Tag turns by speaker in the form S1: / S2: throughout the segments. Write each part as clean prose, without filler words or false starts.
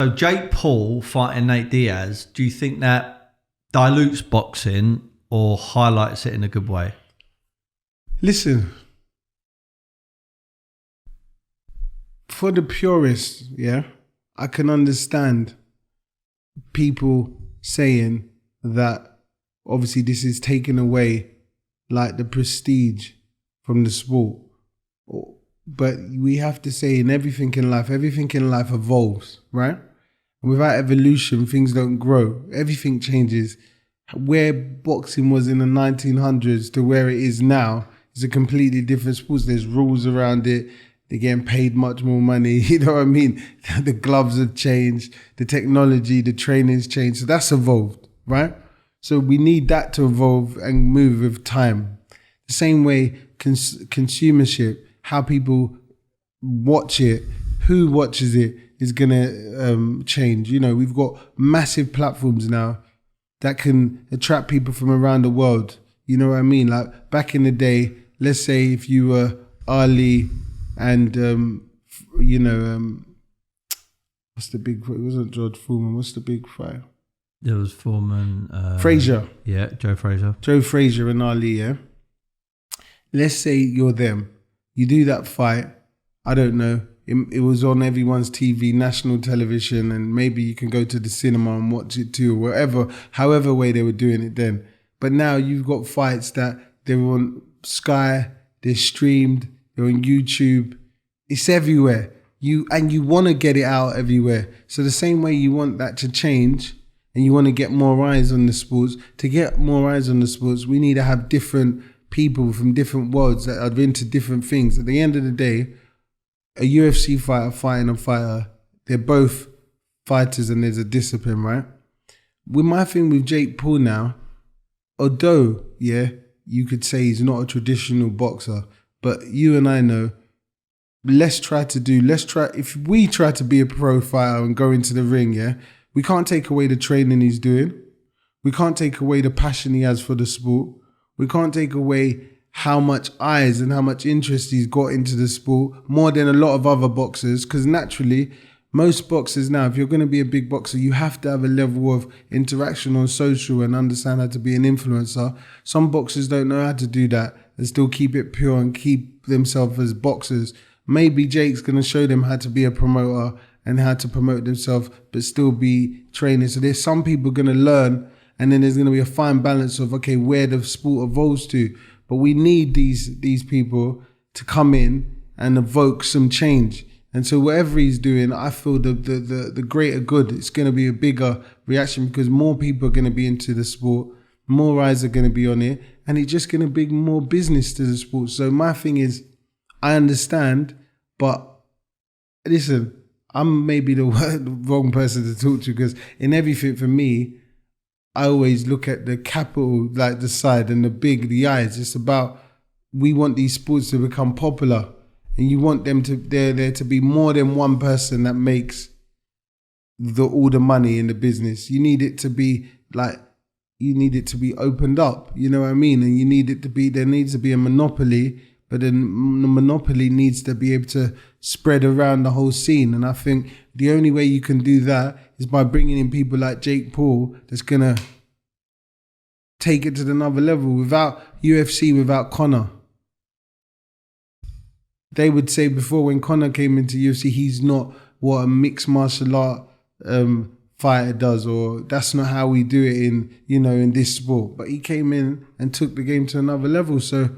S1: So Jake Paul fighting Nate Diaz, do you think that dilutes boxing or highlights it in a good way?
S2: Listen, for the purists, yeah, I can understand people saying that obviously this is taking away like the prestige from the sport. But we have to say everything in life evolves, right? Without evolution, things don't grow. Everything changes. Where boxing was in the 1900s to where it is now is a completely different sport. There's rules around it. They're getting paid much more money. You know what I mean? The gloves have changed. The technology, the training's changed. So that's evolved, right? So we need that to evolve and move with time. The same way consumership, how people watch it, who watches it, is going to change. You know, we've got massive platforms now that can attract people from around the world. You know what I mean? Like back in the day, let's say if you were Ali and, what's the big, it wasn't George Foreman, what's the big fight?
S1: There was Foreman.
S2: Frazier.
S1: Yeah, Joe Frazier.
S2: Joe Frazier and Ali, yeah? Let's say you're them. You do that fight, I don't know, it was on everyone's TV, national television, and maybe you can go to the cinema and watch it too, or whatever, however way they were doing it then. But now you've got fights that they're on Sky, they're streamed, they're on YouTube. It's everywhere. You want to get it out everywhere. So the same way you want that to change and you want to get more eyes on the sports, to get more eyes on the sports, we need to have different people from different worlds that are into different things. At the end of the day, a UFC fighter fighting a fighter, they're both fighters and there's a discipline, right? With my thing with Jake Paul now, although, yeah, you could say he's not a traditional boxer, but you and I know, if we try to be a pro fighter and go into the ring, yeah, we can't take away the training he's doing. We can't take away the passion he has for the sport. We can't take away how much eyes and how much interest he's got into the sport, more than a lot of other boxers, because naturally, most boxers now, if you're going to be a big boxer, you have to have a level of interaction on social and understand how to be an influencer. Some boxers don't know how to do that and still keep it pure and keep themselves as boxers. Maybe Jake's going to show them how to be a promoter and how to promote themselves, but still be training. So there's some people going to learn, and then there's going to be a fine balance of, okay, where the sport evolves to. But we need these people to come in and evoke some change. And so whatever he's doing, I feel the greater good, it's going to be a bigger reaction because more people are going to be into the sport, more eyes are going to be on it, and it's just going to bring more business to the sport. So my thing is, I understand, but listen, I'm maybe the wrong person to talk to because in everything for me, I always look at the capital, like the side and the eyes. It's about, we want these sports to become popular and you want them to, there to be more than one person that makes all the money in the business. You need it to be like, you need it to be opened up, you know what I mean? And you need it to be, there needs to be a monopoly, but then the monopoly needs to be able to spread around the whole scene. And I think the only way you can do that is by bringing in people like Jake Paul that's going to take it to another level. Without UFC, without Conor. They would say before when Conor came into UFC, he's not what a mixed martial art fighter does, or that's not how we do it in this sport. But he came in and took the game to another level. So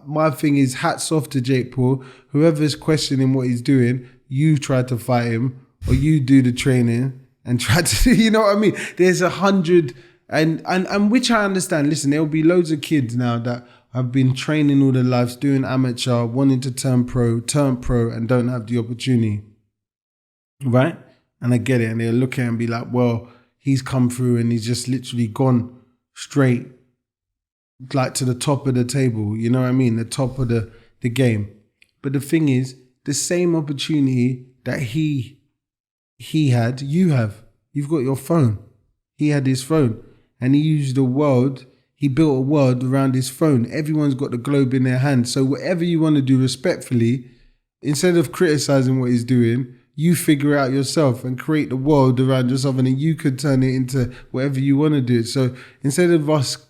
S2: my thing is, hats off to Jake Paul. Whoever's questioning what he's doing, you try to fight him, or you do the training and try to, you know what I mean? There's 100, and which I understand. Listen, there'll be loads of kids now that have been training all their lives, doing amateur, wanting to turn pro, and don't have the opportunity, right? And I get it, and they'll look at it and be like, well, he's come through and he's just literally gone straight like to the top of the table, you know what I mean? The top of the game. But the thing is, the same opportunity that he had, you have. You've got your phone. He had his phone and he used the world. He built a world around his phone. Everyone's got the globe in their hand. So whatever you want to do respectfully, instead of criticizing what he's doing, you figure it out yourself and create the world around yourself, and then you could turn it into whatever you want to do. So instead of us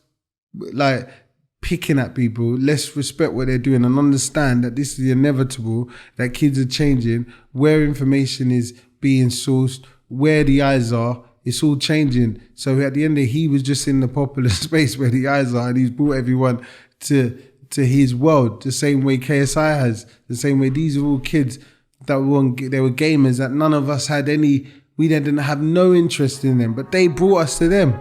S2: like picking at people, let's respect what they're doing and understand that this is inevitable, that kids are changing, where information is being sourced, where the eyes are, it's all changing. So at the end of it, he was just in the popular space where the eyes are, and he's brought everyone to his world, the same way KSI has, the same way these are all kids that they were gamers that none of us had any, we didn't have no interest in them, but they brought us to them.